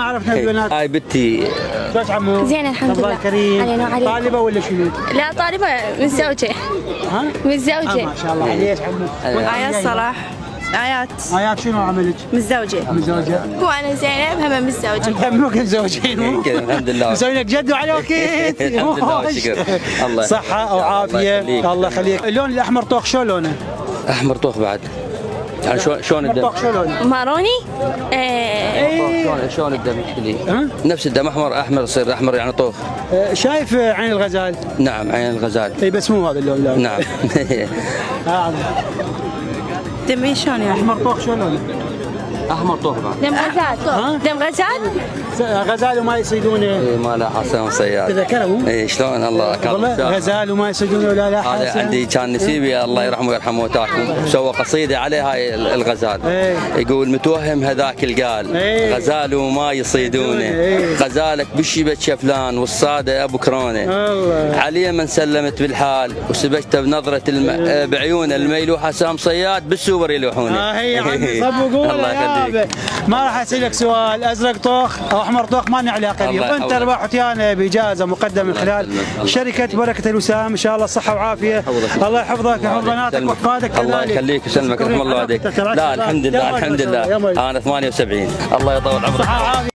عرفنا البنات. هاي بنتي. شلونك عمو؟ زين الحمد لله. الله كريم. علينا وعليكم. طالبه ولا شنو؟ لا طالبه متزوجه. ها؟ متزوجه. ما شاء الله عليك عمو. آيات صلاح. آيات. آيات شنو عملك؟ متزوجة. متزوجه. وانا زينب هم متزوجه. همك متزوجين. الحمد لله. مسوي لك جد وعلى وكيت. الحمد لله والشكر. الله صحه وعافيه. الله يخليك. اللون الاحمر طوخ شو لونه؟ احمر طوخ بعد. يعني شلون الدم؟ طوخ شو لونه؟ ماروني. شلون الدم يشتري؟ نفس الدم احمر يصير احمر يعني طوخ. شايف عين الغزال؟ نعم عين الغزال. اي بس مو هذا اللون لا. نعم. دمي شلون يعني؟ احمر طوخ شو لونه؟ احمر طوخ بعد. دم غزال. دم غزال. غزال وما يصيدونه. اي ما لا حسن صياد. تذكره؟ اي شلون الله والله غزال وما يصيدونه ولا لا حسن. هذا عندي كان نسيبي الله يرحمه ويرحم موتاكم سوى قصيده عليه هاي الغزال. يقول متوهم هذاك القال غزال وما يصيدونه غزالك بالشبت شفلان والصاده ابو كرونه علي من سلمت بالحال وسبجته بنظره بعيون الميلوحه سام صياد بالسوبر يلوحونه. هي عمي صبقوا الله يخليك. ما راح اسالك سؤال ازرق طوخ او احمر طوخ ما لنا علاقه بيه، وانت ربحت ويانا باجازه مقدمه من خلال شركه بركه الوسام. ان شاء الله صحه وعافيه. الله يحفظك ويحفظ بناتك واحفادك كذلك. الله يخليك ويسلمك رحم الله عليك. لا الحمد لله الحمد لله انا 78. الله يطول عمرك.